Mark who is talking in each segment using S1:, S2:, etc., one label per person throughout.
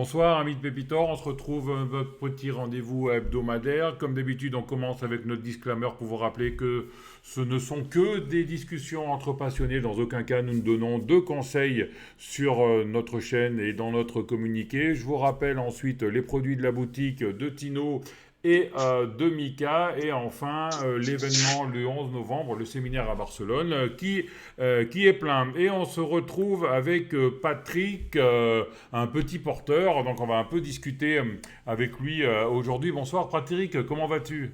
S1: Bonsoir, amis de Pépitor. On se retrouve votre petit rendez-vous hebdomadaire. Comme d'habitude, on commence avec notre disclaimer pour vous rappeler que ce ne sont que des discussions entre passionnés. Dans aucun cas, nous ne donnons de conseils sur notre chaîne et dans notre communiqué. Je vous rappelle ensuite les produits de la boutique de Tino et de Mika. Et enfin, l'événement le 11 novembre, le séminaire à Barcelone, qui est plein. Et on se retrouve avec Patrick, un petit porteur. Donc on va un peu discuter avec lui aujourd'hui. Bonsoir Patrick, comment vas-tu?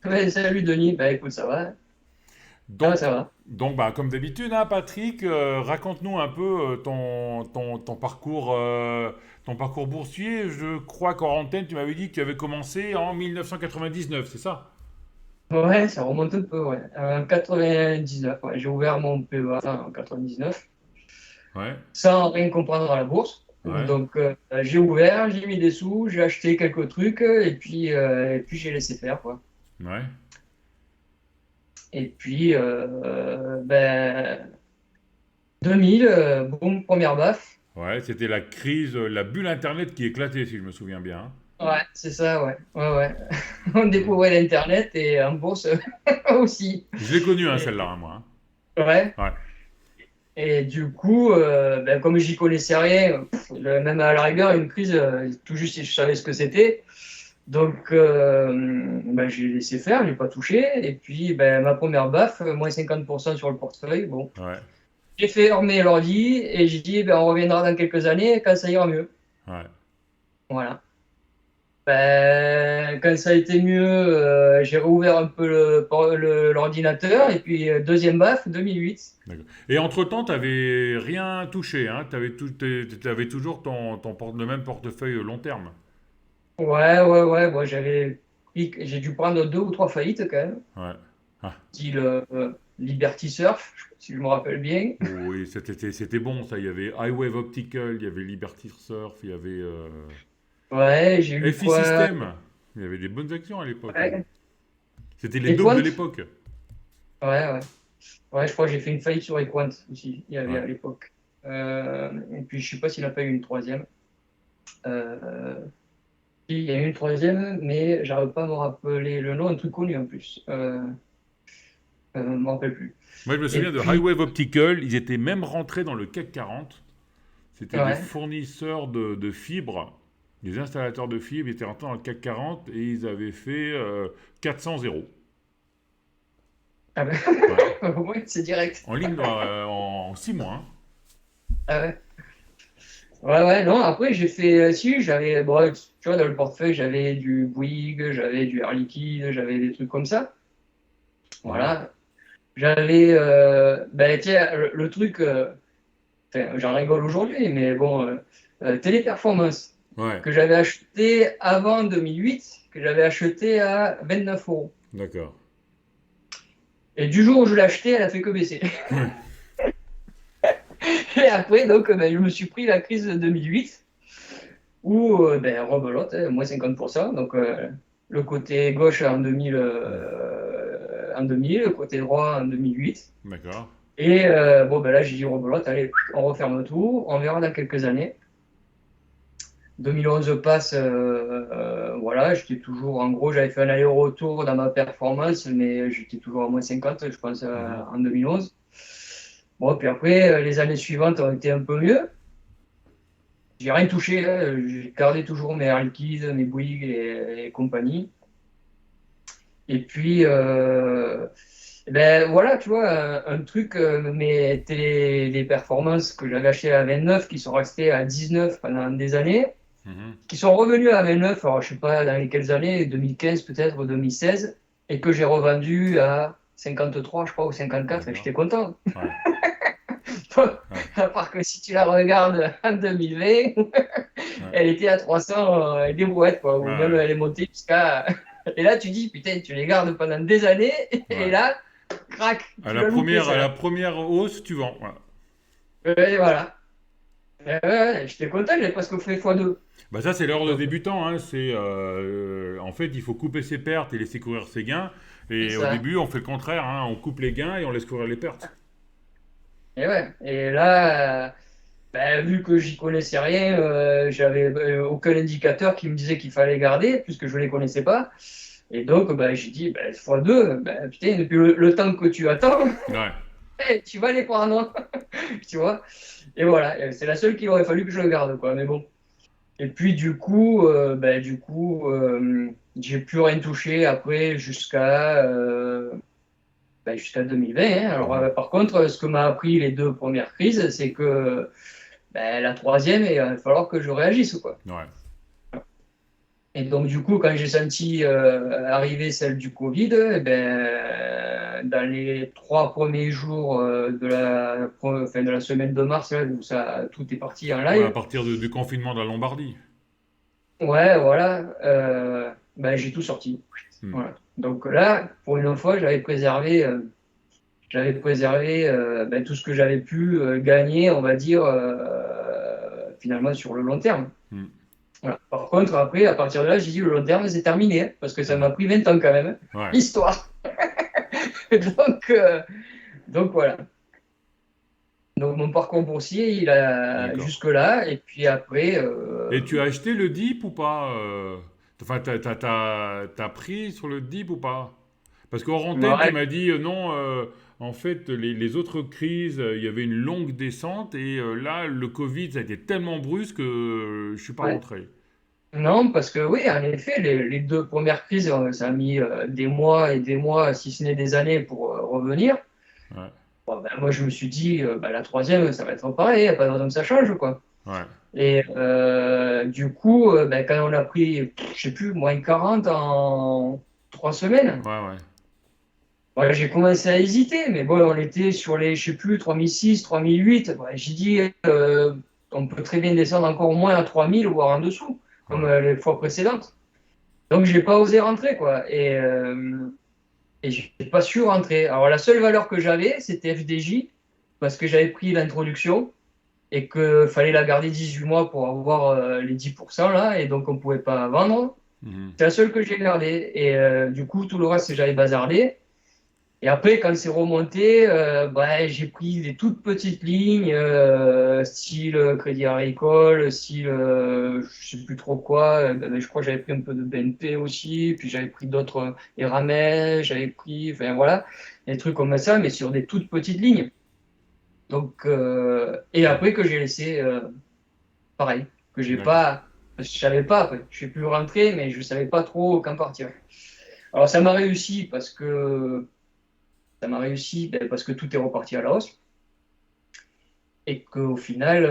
S2: Ouais, salut Denis, bah écoute, ça va, ça va,
S1: Donc,
S2: ça va.
S1: donc, comme d'habitude, hein, Patrick, raconte-nous un peu ton parcours boursier. Je crois qu'en antenne, tu m'avais dit que tu avais commencé en 1999, c'est ça?
S2: Ouais, ça remonte un peu, ouais. En 99, ouais, j'ai ouvert mon PEA en 99,
S1: Ouais,
S2: sans rien comprendre à la bourse.
S1: ouais,
S2: Donc j'ai ouvert, j'ai mis des sous, j'ai acheté quelques trucs, et puis j'ai laissé faire, quoi.
S1: ouais.
S2: Et puis, ben, 2000, boum, première baffe.
S1: Ouais, c'était la crise, la bulle Internet qui éclatait, si je me souviens bien, hein.
S2: Ouais, c'est ça, ouais. Ouais, ouais. On
S1: Mm.
S2: découvrait l'Internet et en bourse aussi.
S1: Je l'ai connue, hein,
S2: Et,
S1: celle-là, hein, moi,
S2: ouais.
S1: hein. Ouais.
S2: Et du coup, ben, comme j'y connaissais rien, même à la rigueur, une crise, tout juste si je savais ce que c'était. Donc, ben, j'ai laissé faire, j'ai pas touché. Et puis, ben, ma première baffe, moins 50% sur le portefeuille. Bon,
S1: Ouais,
S2: j'ai fermé l'ordi et j'ai dit, ben, on reviendra dans quelques années quand ça ira mieux.
S1: ouais.
S2: Voilà. Ben, quand ça a été mieux, j'ai rouvert un peu l'ordinateur. Et puis, deuxième baffe, 2008.
S1: D'accord. Et entre-temps, tu n'avais rien touché, hein? Tu avais toujours le même portefeuille long terme.
S2: Ouais, ouais, ouais. Moi, j'ai dû prendre deux ou trois faillites quand même.
S1: Ouais. Ah,
S2: Style Liberty Surf, si je me rappelle bien.
S1: oui, c'était bon, ça. Il y avait iWave Optical, il y avait Liberty Surf, il y avait
S2: Ouais, j'ai eu
S1: FI
S2: quoi?
S1: System. Il y avait des bonnes actions à l'époque, hein.
S2: Ouais.
S1: C'était les daubes
S2: Equant?
S1: de l'époque.
S2: Ouais, ouais. Ouais, je crois que j'ai fait une faillite sur Equant aussi, il y avait
S1: Ouais.
S2: à l'époque. Et puis, je sais pas s'il n'a pas eu une troisième. Euh, si, il y a eu une troisième, mais j'arrive pas à me rappeler le nom, un truc connu en plus. Je ne me rappelle plus.
S1: Moi, je me
S2: Et
S1: souviens de
S2: puis,
S1: iWave Optical. Ils étaient même rentrés dans le CAC 40. C'était des
S2: ouais.
S1: fournisseurs de fibres, des installateurs de fibres. Ils étaient rentrés dans le CAC 40 et ils avaient fait 400
S2: Ah ben,
S1: Ouais.
S2: ouais, c'est direct.
S1: En ligne en 6 mois, hein.
S2: Ah ouais. Ouais, ouais, non, après j'ai fait, si, j'avais, bon, tu vois, dans le portefeuille, j'avais du Bouygues, j'avais du Air Liquide, j'avais des trucs comme ça.
S1: Ouais.
S2: Voilà. J'avais, ben, tiens, le truc, enfin, j'en rigole aujourd'hui, mais bon, Téléperformance,
S1: Ouais.
S2: que j'avais acheté avant 2008, que j'avais acheté à 29 euros.
S1: D'accord.
S2: Et du jour où je l'ai acheté, elle a fait que baisser.
S1: Ouais.
S2: Et après, donc, ben, je me suis pris la crise de 2008. Ou ben, rebelote, hein, moins 50%. Donc le côté gauche en 2000, le côté droit en 2008.
S1: D'accord.
S2: Et bon, ben là, j'ai dit rebelote, allez, on referme tout, on verra dans quelques années. 2011 passe, voilà, j'étais toujours, en gros, j'avais fait un aller-retour dans ma performance, mais j'étais toujours à moins 50, je pense,
S1: Mhm.
S2: en 2011. Bon, puis après, les années suivantes ont été un peu mieux. J'ai rien touché, hein. J'ai gardé toujours mes Air Liquide, mes Bouygues et compagnie. Et puis, ben voilà, tu vois, un truc, les performances que j'avais achetées à 29, qui sont restées à 19 pendant des années,
S1: Mhm.
S2: qui sont revenues à 29, alors je sais pas dans lesquelles années, 2015 peut-être, ou 2016, et que j'ai revendu à 53, je crois, ou 54, et
S1: D'accord.
S2: j'étais content.
S1: Ouais. Ouais.
S2: À part que si tu la regardes en 2020,
S1: Ouais.
S2: elle était à 300 des brouettes, quoi,
S1: Ouais.
S2: ou même
S1: Ouais.
S2: elle est montée jusqu'à. Et là, tu dis, putain, tu les gardes pendant des années, et
S1: Ouais.
S2: là, crac, tu l'as loupé,
S1: À la
S2: celle-là.
S1: première hausse, tu vends. Ouais.
S2: Et voilà. Ouais, j'étais content, j'ai presque fait x2.
S1: Bah ça, c'est l'heure de
S2: Donc,
S1: débutant, hein. En fait, il faut couper ses pertes et laisser courir ses gains.
S2: c'est
S1: Et au
S2: ça.
S1: début, on fait le contraire, hein. On coupe les gains et on laisse courir les pertes.
S2: Et ouais. Et là, ben, vu que j'y connaissais rien, j'avais aucun indicateur qui me disait qu'il fallait garder, puisque je ne les connaissais pas. Et donc, ben, j'ai dit, ben, x2, ben, putain, depuis le temps que tu attends,
S1: Ouais.
S2: tu vas les prendre, tu vois. Et voilà, c'est la seule qu'il aurait fallu que je le garde, quoi. Mais bon. Et puis, j'ai plus rien touché après jusqu'à 2020, hein. Alors,
S1: Mhm.
S2: par contre, ce que m'a appris les deux premières crises, c'est que la troisième, il va falloir que je réagisse, quoi.
S1: Ouais.
S2: Et donc, du coup, quand j'ai senti arriver celle du Covid, dans les 3 premiers jours de la semaine de mars, là, où tout est parti en
S1: Ouais, à
S2: live,
S1: partir du confinement de la Lombardie.
S2: ouais, voilà, j'ai tout sorti.
S1: Hmm.
S2: Voilà. Donc là, pour une fois, j'avais préservé tout ce que j'avais pu gagner, on va dire, finalement sur le long terme.
S1: Hmm.
S2: Voilà. Par contre, après, à partir de là, j'ai dit le long terme, c'est terminé, hein, parce que ça
S1: Ouais.
S2: m'a pris 20 ans quand même, hein,
S1: Ouais.
S2: l'histoire. donc, donc voilà. Donc mon parcours boursier, il a
S1: D'accord.
S2: jusque-là, et puis après,
S1: Et tu as acheté le DIP ou pas Enfin, t'as pris sur le DIP ou pas? Parce qu'hors antenne, tu
S2: ouais,
S1: m'as dit non, en fait, les autres crises, il y avait une longue descente et là, le Covid, ça a été tellement brusque que je suis pas
S2: ouais.
S1: rentré.
S2: Non, parce que oui, en effet, les deux premières crises, ça a mis des mois et des mois, si ce n'est des années, pour revenir.
S1: Ouais,
S2: Bon, moi, je me suis dit, la troisième, ça va être pareil, il n'y a pas de raison que ça change, quoi.
S1: ouais,
S2: Et du coup, quand on a pris, je sais plus, -40 en 3 semaines,
S1: ouais, ouais.
S2: voilà, j'ai commencé à hésiter, mais bon, on était sur les, je sais plus, 3006, 3008. Ouais, j'ai dit, on peut très bien descendre encore moins à 3000, voire en dessous, comme
S1: Ouais.
S2: les fois précédentes. Donc, j'ai pas osé rentrer, quoi. Et j'ai pas su rentrer. Alors, la seule valeur que j'avais, c'était FDJ, parce que j'avais pris l'introduction et qu'il fallait la garder 18 mois pour avoir les 10% là, et donc on pouvait pas vendre.
S1: Mhm.
S2: C'est la seule que j'ai gardée. Et du coup, tout le reste, j'avais bazardé. Et après, quand c'est remonté, j'ai pris des toutes petites lignes, style Crédit Agricole, style je sais plus trop quoi. Je crois que j'avais pris un peu de BNP aussi, puis j'avais pris d'autres Eramet, j'avais pris, enfin voilà, des trucs comme ça, mais sur des toutes petites lignes. Donc, et après que j'ai laissé, pareil, que j'ai
S1: D'accord.
S2: pas, je savais pas après, je suis plus rentré, mais je savais pas trop quand partir. Alors ça m'a réussi parce que tout est reparti à la hausse et qu'au final,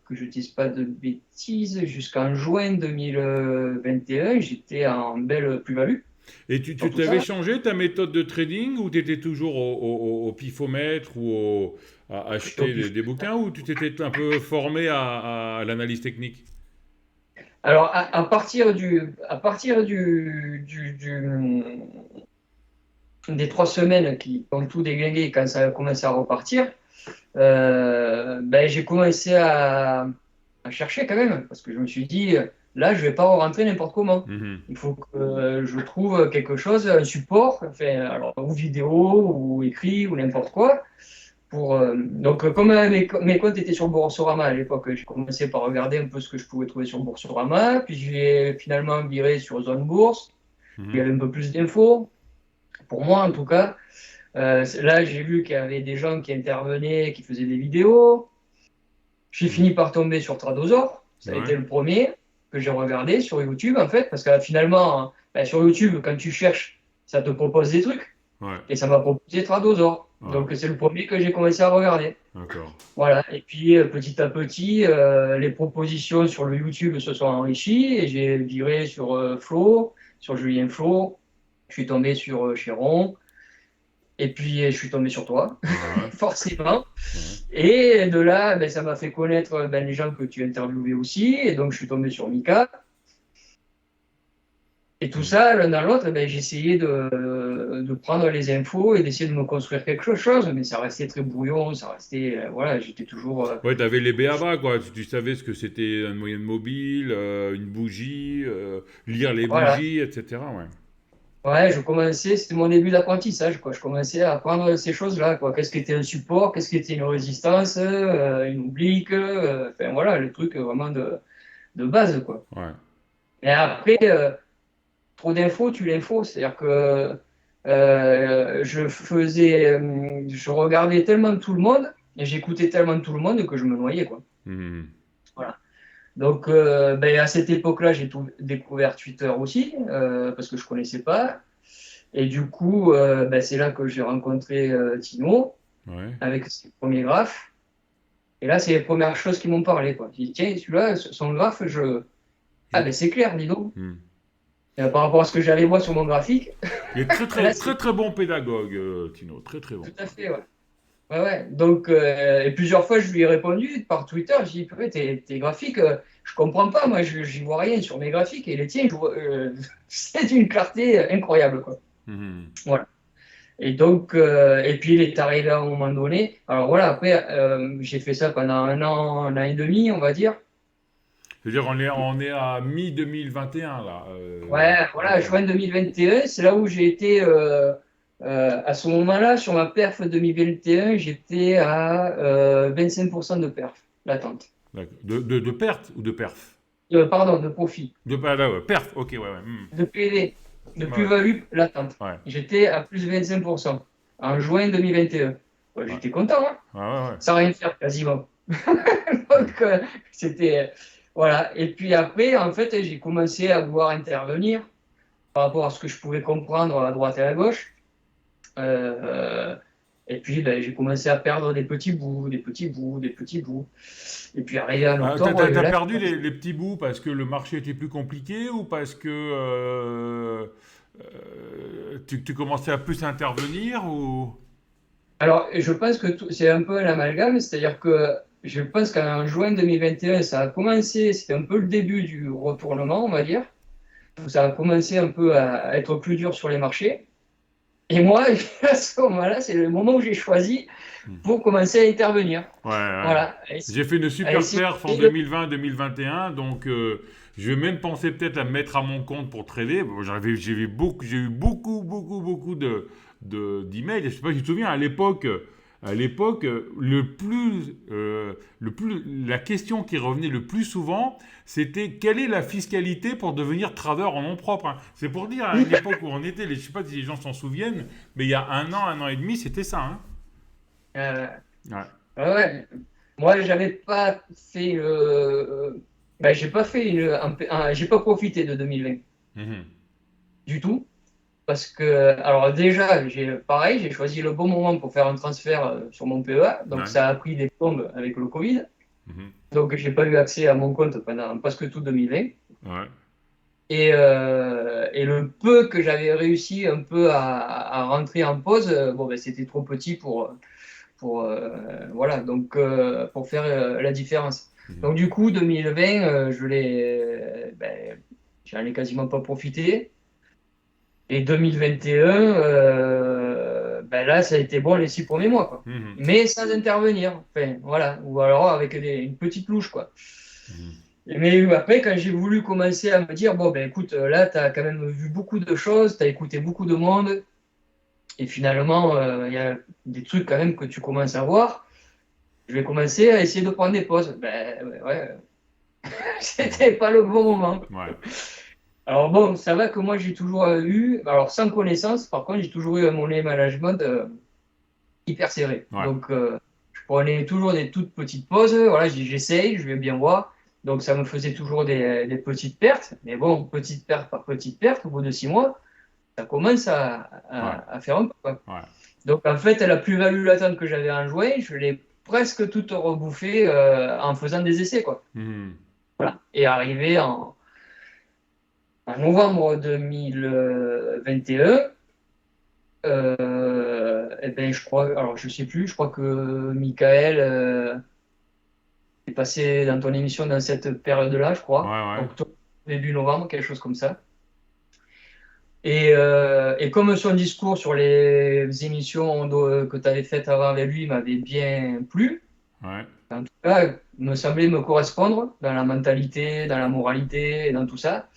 S2: que je ne dise pas de bêtises, jusqu'en juin 2021, j'étais en belle plus-value
S1: Et tu
S2: sur tout
S1: t'avais
S2: ça.
S1: changé ta méthode de trading ou tu étais toujours au pifomètre ou à
S2: J'étais au
S1: acheter
S2: pif.
S1: des bouquins ou tu t'étais un peu formé à l'analyse technique?
S2: Alors, à partir des 3 semaines qui ont tout déglingué quand ça a commencé à repartir, j'ai commencé à chercher quand même, parce que je me suis dit, là, je vais pas rentrer n'importe comment.
S1: Mhm.
S2: Il faut que je trouve quelque chose, un support, enfin, alors, ou vidéo, ou écrit, ou n'importe quoi. Donc, comme mes comptes étaient sur Boursorama à l'époque, j'ai commencé par regarder un peu ce que je pouvais trouver sur Boursorama, puis j'ai finalement viré sur Zone Bourse, il y
S1: Mhm.
S2: avait un peu plus d'infos, pour moi en tout cas. Là, j'ai vu qu'il y avait des gens qui intervenaient, qui faisaient des vidéos. J'ai
S1: Mhm.
S2: fini par tomber sur Tradosaur. Ça a
S1: Ouais,
S2: été le premier que j'ai regardé sur YouTube, en fait, parce que finalement, sur YouTube, quand tu cherches, ça te propose des trucs.
S1: ouais,
S2: Et ça m'a proposé Tradosaur.
S1: ouais,
S2: Donc, c'est le premier que j'ai commencé à regarder.
S1: d'accord.
S2: Voilà. Et puis, petit à petit, les propositions sur le YouTube se sont enrichies et j'ai viré sur Flo, sur Julien Flo. Je suis tombé sur Chéron. Et puis, je suis tombé sur toi,
S1: Ouais,
S2: forcément.
S1: ouais.
S2: Et de là, ça m'a fait connaître les gens que tu interviewais aussi. Et donc, je suis tombé sur Mika. Et tout
S1: Mhm.
S2: ça, l'un dans l'autre, j'ai essayé de prendre les infos et d'essayer de me construire quelque chose. Mais ça restait très brouillon. Ça restait, voilà, j'étais toujours.
S1: Ouais, t'avais les B.A.-ba, quoi. Tu savais ce que c'était un moyen mobile, une bougie, lire les
S2: Voilà.
S1: bougies, etc. Ouais.
S2: Ouais, je commençais, c'était mon début d'apprentissage, quoi. Je commençais à apprendre ces choses-là, quoi. Qu'est-ce qu'était un support, qu'est-ce qu'était une résistance, une oblique, enfin voilà, le truc vraiment de base, quoi.
S1: Ouais.
S2: Et après, trop d'infos, tu l'info. C'est-à-dire que je regardais tellement tout le monde et j'écoutais tellement tout le monde que je me noyais, quoi.
S1: Mhm.
S2: Voilà. Donc, ben, à cette époque-là, j'ai découvert Twitter aussi, parce que je connaissais pas. Et du coup, ben, c'est là que j'ai rencontré Tino
S1: Ouais.
S2: avec ses premiers graphes. Et là, c'est les premières choses qui m'ont parlé, quoi. J'ai dit, tiens, celui-là, son graphe, ah,
S1: Je-
S2: ben, c'est clair, dis donc.
S1: Mhm.
S2: Par rapport à ce que j'avais moi sur mon graphique,
S1: Il est très
S2: là,
S1: très
S2: c'est
S1: très très bon pédagogue, Tino, très très bon.
S2: tout à fait, ouais. Ouais, ouais. Donc, et plusieurs fois, je lui ai répondu par Twitter. J'ai dit, purée, tes graphiques, je comprends pas. Moi, j'y vois rien sur mes graphiques. Et les tiens, c'est d'une clarté incroyable, quoi.
S1: Mhm.
S2: Voilà. Et donc, et puis il est arrivé à un moment donné. Alors voilà, après, j'ai fait ça pendant un an et demi, on va dire.
S1: C'est-à-dire on est à mi-2021 là,
S2: Ouais,
S1: à peu
S2: voilà,
S1: près.
S2: juin 2021, c'est là où j'ai été, à ce moment-là, sur ma perf 2021, j'étais à 25% de perf, l'attente.
S1: D'accord. De perte ou de perf?
S2: Pardon, de profit.
S1: Là, ouais, perf, ok, ouais, ouais.
S2: De PD, de
S1: Ouais,
S2: plus-value latente.
S1: ouais,
S2: J'étais à plus 25% en juin 2021. Ouais,
S1: ouais,
S2: j'étais content, hein,
S1: ouais, ouais, ouais.
S2: sans rien faire quasiment. Donc, c'était. Voilà. Et puis après, en fait, j'ai commencé à vouloir intervenir par rapport à ce que je pouvais comprendre à droite et à gauche. Euh, et puis, ben, j'ai commencé à perdre des petits bouts, des petits bouts, des petits bouts. Et puis, arrivé en
S1: Ah,
S2: octobre,
S1: t'as
S2: là,
S1: perdu les petits bouts parce que le marché était plus compliqué ou parce que tu commençais à plus intervenir ou...
S2: alors, je pense que c'est un peu un amalgame, c'est-à-dire que je pense qu'en juin 2021, ça a commencé, c'était un peu le début du retournement, on va dire, où ça a commencé un peu à être plus dur sur les marchés. Et moi, à ce moment-là, c'est le moment où j'ai choisi pour commencer à intervenir.
S1: Ouais, ouais.
S2: Voilà,
S1: J'ai fait une
S2: à
S1: super
S2: essayer
S1: perf en
S2: de...
S1: 2020-2021, donc je vais même penser peut-être à me mettre à mon compte pour trader. Bon, j'ai eu beaucoup d'emails. Je sais pas si tu te souviens, à l'époque, la question qui revenait le plus souvent, c'était quelle est la fiscalité pour devenir trader en nom propre, hein. C'est pour dire à une époque où on était, je sais pas si les gens s'en souviennent, mais il y a un an et demi, c'était ça, hein.
S2: Euh,
S1: Ouais.
S2: ouais. Moi, j'avais pas fait... ben, j'ai pas fait j'ai pas profité de 2020
S1: Mhm.
S2: du tout. Parce que, alors déjà, pareil, j'ai choisi le bon moment pour faire un transfert sur mon PEA. Donc,
S1: Ouais.
S2: ça a pris des plombes avec le Covid.
S1: Mhm.
S2: Donc, j'ai pas eu accès à mon compte pendant presque tout 2020.
S1: Ouais.
S2: Et le peu que j'avais réussi un peu à rentrer en pause, bon, ben, c'était trop petit voilà, donc, pour faire la différence.
S1: Mhm.
S2: Donc, du coup, 2020, ben, j'en ai quasiment pas profité. Et 2021, ben là, ça a été bon les 6 premiers mois, quoi.
S1: Mhm.
S2: Mais sans intervenir. Enfin, voilà. Ou alors avec une petite louche, quoi.
S1: Mhm.
S2: Mais après, quand j'ai voulu commencer à me dire, bon, ben écoute, là, tu as quand même vu beaucoup de choses, tu as écouté beaucoup de monde, et finalement, il y a des trucs quand même que tu commences à voir. Je vais commencer à essayer de prendre des pauses. Ben ouais,
S1: Mhm.
S2: c'était pas le bon moment.
S1: Ouais.
S2: Alors bon, ça va que moi j'ai toujours eu, alors sans connaissance, par contre, j'ai toujours eu un money management hyper serré.
S1: Ouais.
S2: Donc, je prenais toujours des toutes petites pauses. Voilà, j'essaye, je vais bien voir. Donc, ça me faisait toujours des petites pertes. Mais bon, petite perte par petite perte, au bout de 6 mois, ça commence
S1: Ouais.
S2: à faire un peu, quoi.
S1: Ouais.
S2: Donc, en fait, la plus-value latente que j'avais en juin, je l'ai presque toute rebouffée en faisant des essais, quoi.
S1: Mhm.
S2: Voilà. Et arrivé en novembre 2021, eh ben, je crois, alors je sais plus, je crois que Michael est passé dans ton émission dans cette période-là, je
S1: Ouais,
S2: crois,
S1: ouais.
S2: octobre, début novembre, quelque chose comme ça. Et comme son discours sur les émissions que tu avais faites avant avec lui m'avait bien plu,
S1: Ouais.
S2: en tout cas, me semblait me correspondre dans la mentalité, dans la moralité et dans tout ça.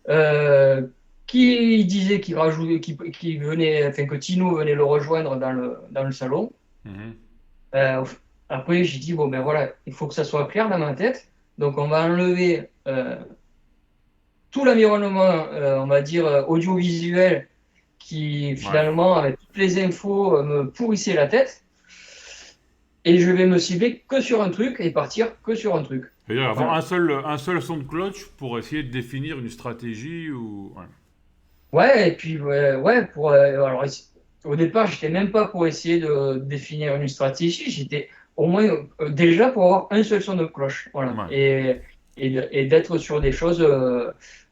S2: Euh, qui disait qu'il rajoutait, qu'il venait, enfin, que Tino venait le rejoindre dans le salon.
S1: Mhm.
S2: Euh, Après, j'ai dit, bon, ben voilà, il faut que ça soit clair dans ma tête. Donc, on va enlever tout l'environnement, on va dire, audiovisuel qui,
S1: Ouais.
S2: finalement, avec toutes les infos, me pourrissait la tête. Et je vais me cibler que sur un truc et partir que sur un truc.
S1: C'est-à-dire avoir
S2: Voilà.
S1: un seul son de cloche pour essayer de définir une stratégie ou. Ouais.
S2: Ouais, et puis, ouais, alors, au départ, j'étais même pas pour essayer de définir une stratégie, j'étais au moins déjà pour avoir un seul son de cloche. Voilà.
S1: Ouais.
S2: Et d'être sur des choses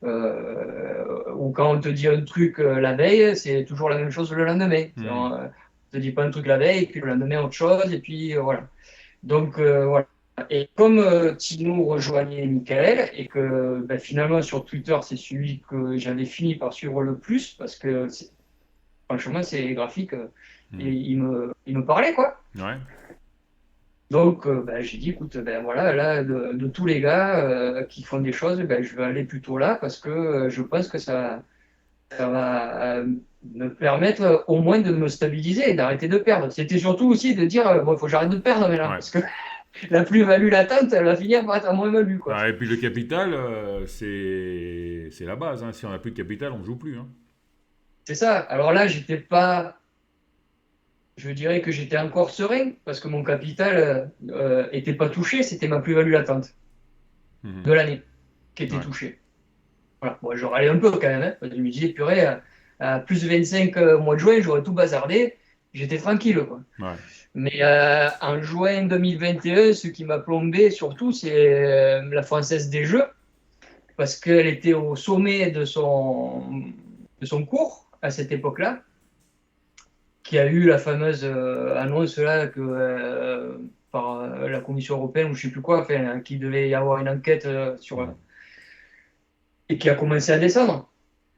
S2: où quand on te dit un truc la veille, c'est toujours la même chose le lendemain.
S1: Mhm.
S2: On te dit pas un truc la veille, et puis le lendemain autre chose, et puis voilà. Donc voilà. Et comme Tino rejoignait Michael et que ben, finalement sur Twitter c'est celui que j'avais fini par suivre le plus parce que franchement c'est graphique et
S1: Mhm.
S2: il me parlait quoi.
S1: Ouais.
S2: Donc ben, j'ai dit écoute ben voilà là de tous les gars qui font des choses ben, je vais aller plutôt là parce que je pense que ça va me permettre au moins de me stabiliser et d'arrêter de perdre. C'était surtout aussi de dire bon faut que j'arrête de perdre maintenant
S1: Ouais.
S2: parce que la plus-value latente, elle va finir par être à moins-value, quoi.
S1: Ah, et puis le capital, c'est la base, hein. Si on n'a plus de capital, on ne joue plus, hein.
S2: C'est ça. Alors là, j'étais pas. Je dirais que j'étais encore serein parce que mon capital était pas touché. C'était ma plus-value latente
S1: Mhm.
S2: de l'année qui était
S1: Ouais.
S2: touchée. Voilà. Bon, je râlais un peu quand même. Hein, parce que je me disais, purée, à plus 25 au mois de juin, j'aurais tout bazardé. J'étais tranquille, quoi.
S1: Ouais.
S2: Mais en juin 2021, ce qui m'a plombé surtout, c'est la Française des Jeux. Parce qu'elle était au sommet de son cours à cette époque-là, qui a eu la fameuse annonce là que par la Commission européenne ou je sais plus quoi, enfin, qu'il devait y avoir une enquête
S1: Mhm.
S2: et qui a commencé à descendre.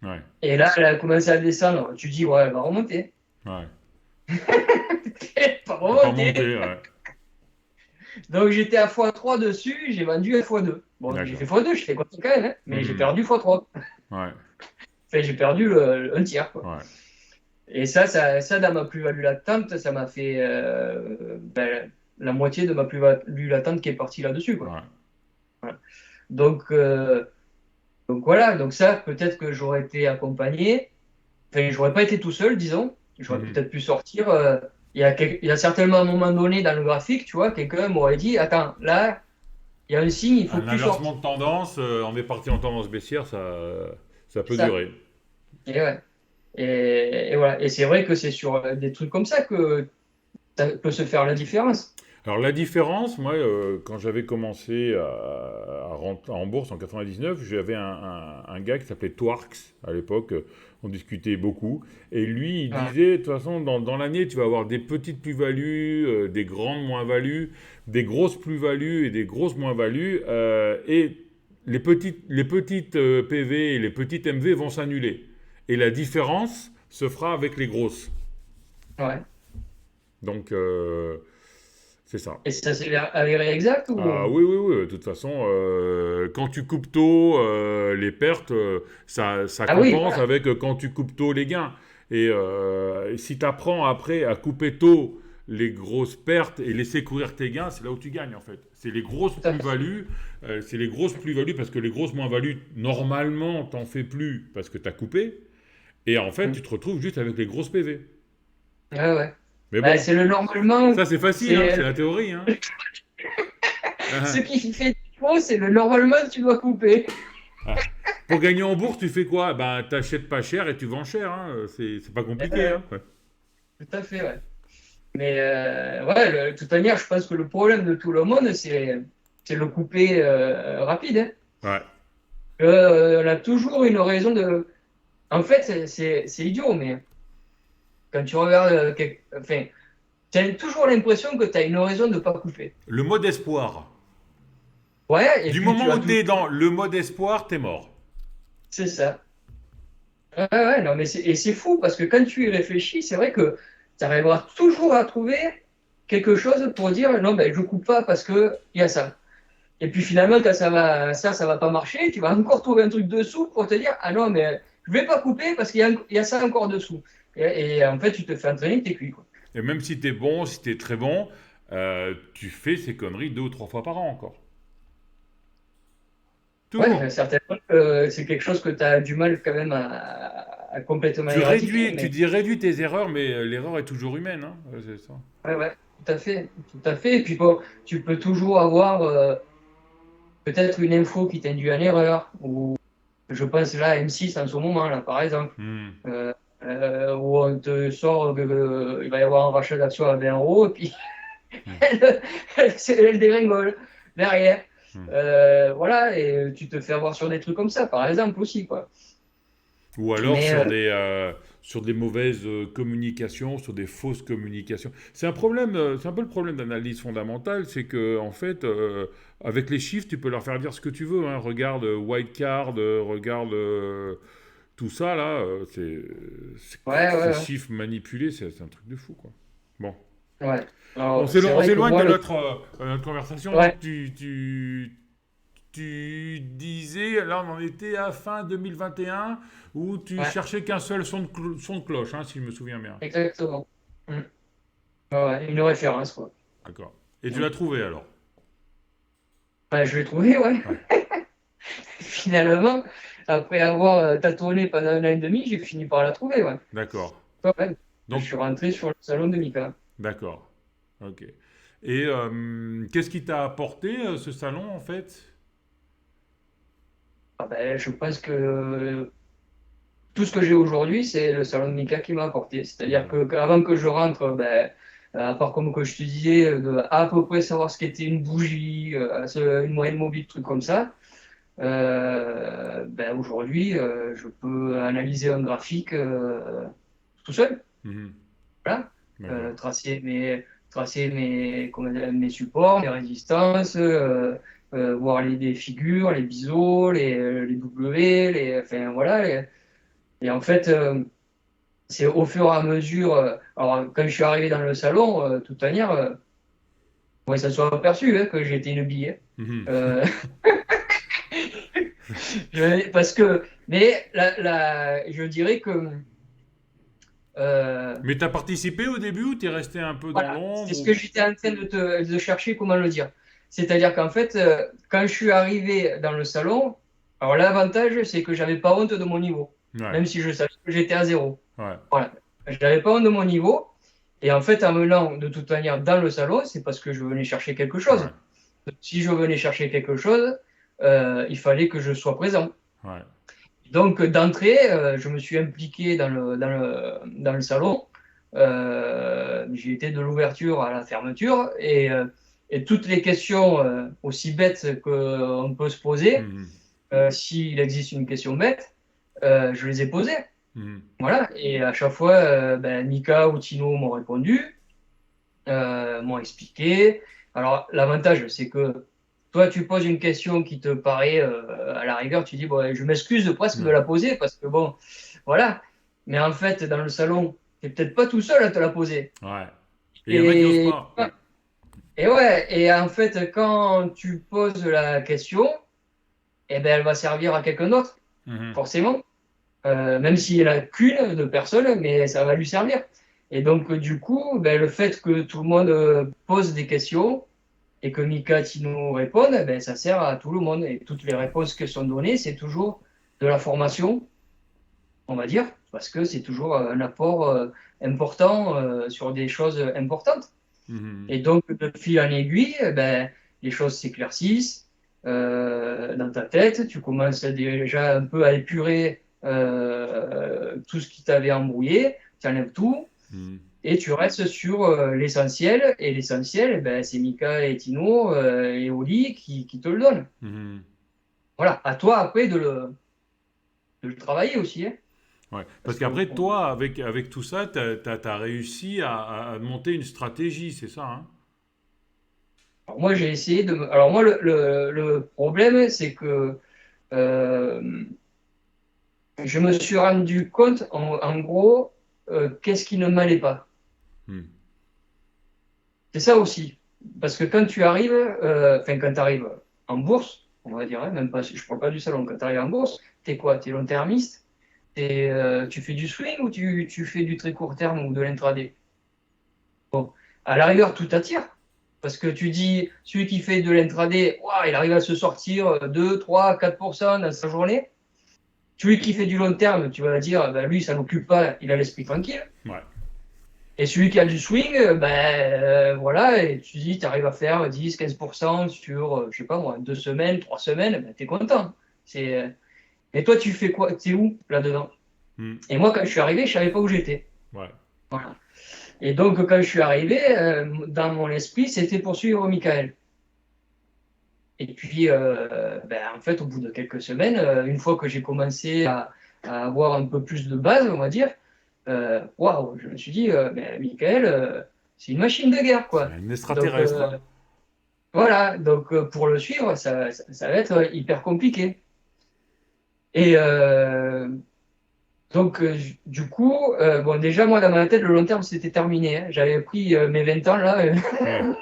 S1: Ouais.
S2: Et là, elle a commencé à descendre. Tu dis ouais, elle va remonter.
S1: Ouais.
S2: Elle va
S1: On va pas
S2: remonter.
S1: monter, ouais.
S2: Donc j'étais à x3 dessus, j'ai vendu à x2. Bon, j'ai
S1: D'accord.
S2: fait x2, je fais quoi quand même, hein, mais j'ai
S1: Mhm.
S2: perdu x3.
S1: Ouais.
S2: Enfin, j'ai perdu un tiers, quoi.
S1: Ouais.
S2: Et ça, dans ma plus-value latente, ça m'a fait ben, la moitié de ma plus-value latente qui est partie là-dessus, quoi.
S1: Ouais.
S2: Voilà. Donc, donc voilà, donc ça, peut-être que j'aurais été accompagné, enfin, j'aurais pas été tout seul, disons, j'aurais
S1: Mhm.
S2: peut-être pu sortir. Il y a certainement un moment donné dans le graphique, tu vois, quelqu'un m'aurait dit, attends, là, il y a un signe, il faut
S1: Un
S2: que tu
S1: inversement
S2: sortes.
S1: de tendance, on est parti en tendance baissière, ça
S2: C'est
S1: peut
S2: ça.
S1: durer.
S2: Et, ouais. Et voilà. Et c'est vrai que c'est sur des trucs comme ça que ça peut se faire la différence.
S1: Alors la différence, moi, quand j'avais commencé à rentrer en bourse en 99, j'avais un gars qui s'appelait Twarks à l'époque. On discutait beaucoup. Et lui, il
S2: Ouais.
S1: disait, de toute façon, dans l'année, tu vas avoir des petites plus-values, des grandes moins-values, des grosses plus-values et des grosses moins-values. Et les petites PV et les petites MV vont s'annuler. Et la différence se fera avec les grosses.
S2: Ouais.
S1: Donc, c'est ça.
S2: Et ça s'est avéré exact
S1: Ah
S2: ou...
S1: oui, oui, oui. De toute façon, quand tu coupes tôt les pertes, ça
S2: Ah oui,
S1: compense
S2: voilà.
S1: avec quand tu coupes tôt les gains. Et si tu apprends après à couper tôt les grosses pertes et laisser courir tes gains, c'est là où tu gagnes en fait.
S2: Tout à fait.
S1: C'est les grosses plus-values parce que les grosses moins-values, normalement, t'en fais plus parce que tu as coupé. Et en fait,
S2: Mm.
S1: tu te retrouves juste avec les grosses PV.
S2: Ouais, ouais.
S1: Mais
S2: Bah,
S1: bon,
S2: c'est le normalement,
S1: ça c'est facile, hein, c'est
S2: c'est
S1: la théorie, hein.
S2: ce qui fait faux, c'est le normalement tu dois couper.
S1: Ah. Pour gagner en bourse, tu fais quoi? Ben, t'achètes pas cher et tu vends cher, hein. C'est pas compliqué,
S2: Ouais,
S1: hein. Ouais.
S2: tout à fait, ouais. Mais ouais, de toute manière, je pense que le problème de tout le monde, c'est le couper rapide. Hein.
S1: Ouais.
S2: On a toujours une raison de. En fait, c'est idiot, mais quand tu regardes, enfin, tu as toujours l'impression que tu as une raison de ne pas couper.
S1: Le mode espoir.
S2: Ouais, et
S1: Du
S2: puis tu
S1: moment
S2: as
S1: où
S2: toujours.
S1: t'es dans le mode espoir, t'es mort.
S2: C'est ça. Ouais, ouais, non, mais et c'est fou parce que quand tu y réfléchis, c'est vrai que tu arriveras toujours à trouver quelque chose pour dire non, ben, je coupe pas parce que il y a ça. Et puis finalement, quand ça va pas marcher, tu vas encore trouver un truc dessous pour te dire ah non, mais je vais pas couper parce qu'il y a ça encore dessous. Et en fait, tu te fais entraîner, t'es cuit, quoi.
S1: Et même si t'es bon, si t'es très bon, tu fais ces conneries 2 ou 3 fois par an encore.
S2: Ouais,
S1: Toujours.
S2: certainement que c'est quelque chose que tu as du mal quand même à complètement éradiquer.
S1: Tu
S2: Mais
S1: dis réduis tes erreurs, mais l'erreur est toujours humaine, hein. C'est ça.
S2: ouais, ouais, tout à fait. Tout à fait. Et puis bon, tu peux toujours avoir peut-être une info qui t'induit en erreur. Ou je pense là à M6 en ce moment, là, par exemple,
S1: Hmm.
S2: euh, où on te sort qu'il va y avoir un rachat d'actions à 20 € et puis
S1: Hmm.
S2: elle dégringole derrière.
S1: Hmm.
S2: Voilà, et tu te fais avoir sur des trucs comme ça, par exemple, aussi, quoi.
S1: Ou alors
S2: Mais
S1: sur des mauvaises communications, sur des fausses communications. C'est un problème, c'est un peu le problème d'analyse fondamentale, c'est que en fait, avec les chiffres, tu peux leur faire dire ce que tu veux, hein. Regarde Wildcard, regarde tout ça là,
S2: ouais,
S1: ces
S2: ouais,
S1: chiffres manipulés, c'est un truc de fou, quoi. Bon.
S2: ouais. Ouais. Alors, c'est
S1: On
S2: vrai que
S1: s'éloigne
S2: moi,
S1: de notre conversation.
S2: ouais,
S1: Donc tu disais, là on en était à fin 2021, où tu
S2: ouais,
S1: cherchais qu'un seul son de cloche, hein, si je me souviens bien.
S2: exactement. Mm. Ouais, ouais, une référence, quoi.
S1: D'accord. Et tu
S2: Mm.
S1: l'as trouvé alors?
S2: Ouais, je l'ai trouvé, ouais.
S1: Ouais.
S2: Finalement, après avoir tâtonné pendant 1 an et demi, j'ai fini par la trouver, ouais.
S1: D'accord.
S2: Ouais, ouais. Je
S1: Donc,
S2: suis rentré sur le salon de Mika.
S1: d'accord. Ok. Et qu'est-ce qui t'a apporté ce salon en fait?
S2: Ah ben, je pense que tout ce que j'ai aujourd'hui, c'est le salon de Mika qui m'a apporté. C'est-à-dire
S1: Mhm.
S2: que avant que je rentre, ben, à part comme que je te disais, de à peu près savoir ce qu'était une bougie, une moyenne mobile, truc comme ça, ben, aujourd'hui, je peux analyser un graphique tout seul.
S1: Mhm.
S2: Voilà.
S1: D'accord.
S2: Mes supports, mes résistances, voir des figures, les biseaux, les W, enfin, voilà. Et en fait, c'est au fur et à mesure. Alors, quand je suis arrivé dans le salon, de toute manière, ouais, ça soit aperçu hein, que j'étais une bille. Hein.
S1: Mhm.
S2: Euh, parce que, mais je dirais que euh,
S1: Mais t'as participé au début ou t'es resté un peu dans
S2: voilà, c'est
S1: l'ombre
S2: ce que
S1: ou...
S2: j'étais en train de chercher comment le dire. C'est-à-dire qu'en fait, quand je suis arrivé dans le salon, alors l'avantage, c'est que j'avais pas honte de mon niveau,
S1: Ouais.
S2: même si je savais que j'étais à zéro.
S1: Ouais.
S2: Voilà. Je n'avais pas honte de mon niveau. Et en fait, en venant de toute manière dans le salon, c'est parce que je venais chercher quelque chose.
S1: Ouais.
S2: Si je venais chercher quelque chose, il fallait que je sois présent.
S1: Ouais.
S2: Donc, d'entrée, je me suis impliqué dans le salon. J'ai été de l'ouverture à la fermeture et toutes les questions aussi bêtes qu'on peut se poser,
S1: Mhm.
S2: s'il existe une question bête, je les ai posées.
S1: Mhm.
S2: Voilà. Et à chaque fois, ben, Mika ou Tino m'ont répondu, m'ont expliqué. Alors, l'avantage, c'est que toi, tu poses une question qui te paraît, à la rigueur, tu dis, bon, je m'excuse presque de
S1: Ouais.
S2: la poser parce que bon, voilà. Mais en fait, dans le salon, tu n'es peut-être pas tout seul à te la poser.
S1: Ouais. Et il y en a qui osent
S2: Et,
S1: pas.
S2: et ouais, et en fait, quand tu poses la question, eh ben, elle va servir à quelqu'un d'autre,
S1: Mhm.
S2: forcément. Même s'il n'y en a qu'une de personne, mais ça va lui servir. Et donc, du coup, ben, le fait que tout le monde pose des questions, et que Mika Tino répondent, ben, ça sert à tout le monde. Et toutes les réponses qui sont données, c'est toujours de la formation, on va dire, parce que c'est toujours un apport important sur des choses importantes.
S1: Mhm.
S2: Et donc, de fil en aiguille, ben, les choses s'éclaircissent dans ta tête. Tu commences déjà un peu à épurer tout ce qui t'avait embrouillé. Tu enlèves tout.
S1: Mhm.
S2: Et tu restes sur l'essentiel. Et l'essentiel, eh ben, c'est Mika et Tino et Oli qui te le donnent.
S1: Mhm.
S2: Voilà, à toi après de le travailler aussi. Hein,
S1: Ouais.
S2: parce
S1: Parce
S2: que
S1: qu'après,
S2: bon,
S1: toi, avec tout ça, t'as réussi à monter une stratégie, c'est ça, hein?
S2: alors moi, j'ai essayé de. Alors, moi, le problème, c'est que euh, je me suis rendu compte, en gros, qu'est-ce qui ne m'allait pas.
S1: Mhm.
S2: C'est ça aussi. Parce que quand tu arrives, enfin, quand tu arrives en bourse, on va dire, hein, même pas, je ne parle pas du salon, quand tu arrives en bourse, tu es quoi? Tu es long-termiste. Tu fais du swing ou tu fais du très court terme ou de l'intraday? Bon, à la rigueur, tout attire. Parce que tu dis, celui qui fait de l'intraday, ouah, il arrive à se sortir 2, 3, 4% dans sa journée. Celui qui fait du long terme, tu vas dire, ben, lui, ça n'occupe pas, il a l'esprit tranquille.
S1: Ouais.
S2: Et celui qui a du swing, voilà, et tu dis, tu arrives à faire 10, 15% sur, je sais pas moi, 2 semaines, 3 semaines, ben, tu es content. Et toi, tu fais quoi? Tu es où là-dedans?
S1: Hmm.
S2: Et moi, quand je suis arrivé, je savais pas où j'étais.
S1: Ouais.
S2: Voilà. Et donc, quand je suis arrivé, dans mon esprit, c'était poursuivre Michael. Et puis, en fait, au bout de quelques semaines, une fois que j'ai commencé à avoir un peu plus de base, on va dire, waouh, je me suis dit, Michael, c'est une machine de guerre,
S1: C'est
S2: quoi.
S1: un
S2: Donc,
S1: extraterrestre.
S2: voilà, donc pour le suivre, ça va être hyper compliqué. Et donc, du coup, bon, déjà, moi, dans ma tête, le long terme, c'était terminé, hein. J'avais pris mes 20 ans, là,
S1: Ouais.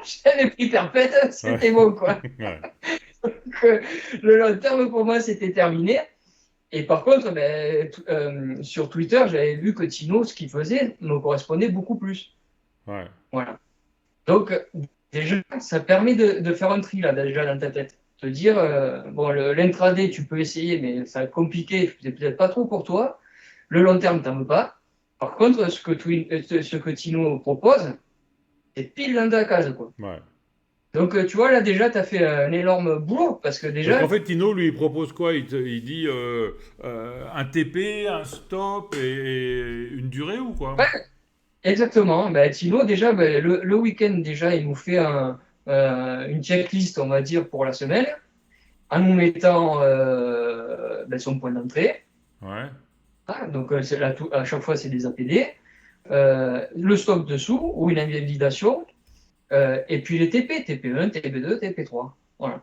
S2: j'avais pris perpète,
S1: Ouais.
S2: c'était bon, quoi.
S1: Ouais.
S2: Que le long terme, pour moi, c'était terminé. Et par contre, sur Twitter, j'avais vu que Tino, ce qu'il faisait, me correspondait beaucoup plus.
S1: Ouais.
S2: Voilà. Donc, déjà, ça permet de faire un tri, là, déjà, dans ta tête. Te dire, bon, l'intraday, tu peux essayer, mais ça va être compliqué, c'est peut-être pas trop pour toi. Le long terme, t'en veux pas. Par contre, ce que Tino propose, c'est pile dans ta case, quoi.
S1: Ouais.
S2: Donc, tu vois, là, déjà, tu as fait un énorme boulot, parce que
S1: Parce qu'en
S2: déjà,
S1: fait, Tino, lui, il propose quoi? Il dit un TP, un stop et une durée ou quoi?
S2: ouais, exactement. Ben, Tino, déjà, le week-end, déjà, il nous fait une checklist, on va dire, pour la semaine, en nous mettant son point d'entrée.
S1: Ouais.
S2: Ah, donc, à chaque fois, c'est des APD. Le stop dessous, ou une invalidation. Et puis les TP, TP1, TP2, TP3. Voilà.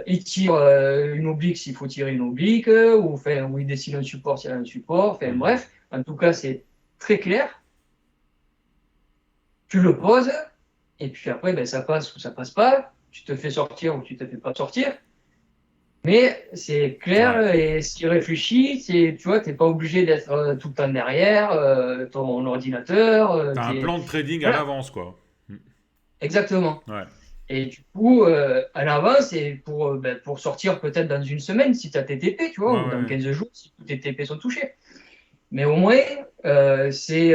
S2: Il tire une oblique s'il faut tirer une oblique, ou il dessine un support s'il y a un support. Enfin,
S1: Mhm.
S2: bref, en tout cas, c'est très clair. Tu le poses, et puis après, ça passe ou ça passe pas. Tu te fais sortir ou tu te fais pas sortir. Mais c'est
S1: Ouais.
S2: clair et s'il réfléchit, tu vois, tu n'es pas obligé d'être tout le temps derrière ton ordinateur.
S1: T'as un plan de trading à
S2: Voilà,
S1: l'avance, quoi. Mhm.
S2: exactement.
S1: Ouais.
S2: Et du coup, à l'avance, c'est pour sortir peut-être dans une semaine si tu as tes TP, tu vois,
S1: Ouais,
S2: ou dans
S1: ouais.
S2: 15 jours si tous tes TP sont touchés. Mais au moins, moi, c'est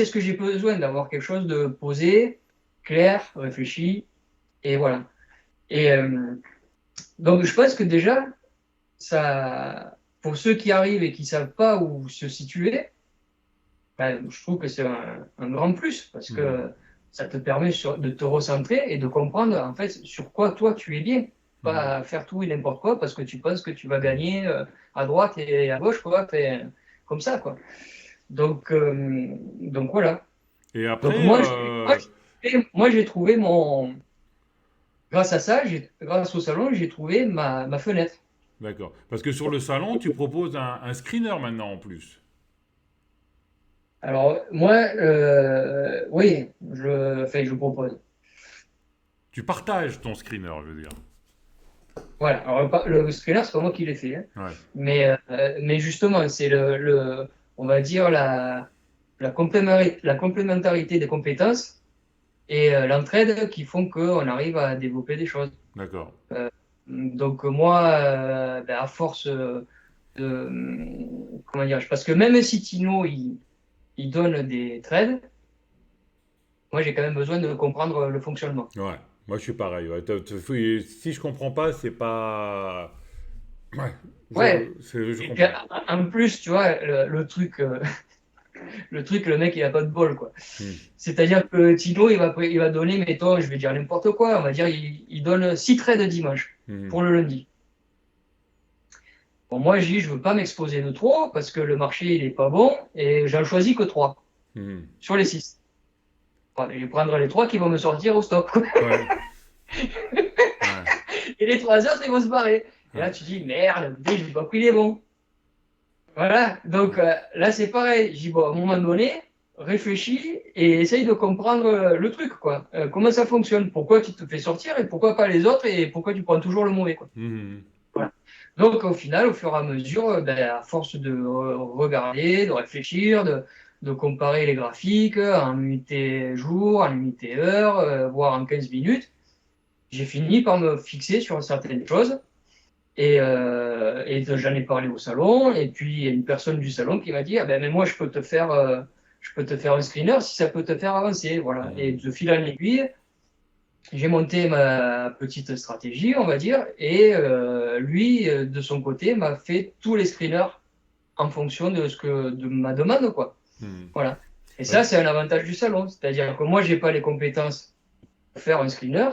S2: ce que j'ai besoin, d'avoir quelque chose de posé, clair, réfléchi, et voilà. Et donc, je pense que déjà, ça, pour ceux qui arrivent et qui ne savent pas où se situer, je trouve que c'est un grand plus parce
S1: Mhm.
S2: que ça te permet de te recentrer et de comprendre en fait sur quoi toi tu es bien.
S1: Mhm.
S2: Pas faire tout et n'importe quoi parce que tu penses que tu vas gagner à droite et à gauche, quoi, comme ça, quoi. Donc voilà.
S1: Et
S2: Donc
S1: après,
S2: moi, j'ai trouvé grâce à ça, grâce au salon, j'ai trouvé ma fenêtre.
S1: d'accord. Parce que sur le salon, tu proposes un screener maintenant en plus.
S2: Alors moi, oui, je propose.
S1: Tu partages ton screener, je veux dire.
S2: Voilà. Alors, le screener, c'est pas moi qui l'ai fait, hein.
S1: Ouais.
S2: Mais justement, c'est on va dire la complémentarité des compétences et l'entraide qui font qu'on arrive à développer des choses.
S1: D'accord.
S2: Donc moi, à force comment dire, parce que même si Tino il donne des trades, moi j'ai quand même besoin de comprendre le fonctionnement.
S1: Ouais. Moi, je suis pareil. Ouais. Si je comprends pas, c'est pas. Ouais.
S2: Ouais.
S1: Je
S2: Et puis
S1: comprends.
S2: en plus, tu vois, le mec il a pas de bol, quoi.
S1: Hmm.
S2: C'est-à-dire que Tino, il va donner, mettons, je vais dire n'importe quoi, on va dire, il donne 6 trades dimanche
S1: Hmm.
S2: pour le lundi. Bon, moi, je dis, je veux pas m'exposer de trop parce que le marché, il est pas bon et j'en choisis que 3
S1: Hmm.
S2: sur les 6. Voilà, je vais prendre les 3 qui vont me sortir au stop.
S1: Ouais. Ouais.
S2: Et les 3 autres, ils vont se barrer. Et là,
S1: Ouais.
S2: tu dis, merde, je n'ai pas pris les bons. Voilà, donc là, c'est pareil. Je dis, bon, à un moment donné, réfléchis et essaye de comprendre le truc, quoi. Comment ça fonctionne, pourquoi tu te fais sortir et pourquoi pas les autres et pourquoi tu prends toujours le mauvais, quoi.
S1: Hmm.
S2: Voilà. Donc, au final, au fur et à mesure, à force de regarder, de réfléchir, de comparer les graphiques en unité jour, en unité heure, voire en 15 minutes, j'ai fini par me fixer sur certaines choses. Et j'en ai parlé au salon. Et puis, il y a une personne du salon qui m'a dit, ah ben, mais moi, je peux te faire un screener si ça peut te faire avancer. Voilà. Et de fil en aiguille, j'ai monté ma petite stratégie, on va dire, et lui, de son côté, m'a fait tous les screeners en fonction de ma demande, quoi.
S1: Hmm.
S2: Voilà. Et ça,
S1: Ouais.
S2: c'est un avantage du salon. C'est-à-dire que moi, j'ai pas les compétences pour faire un screener,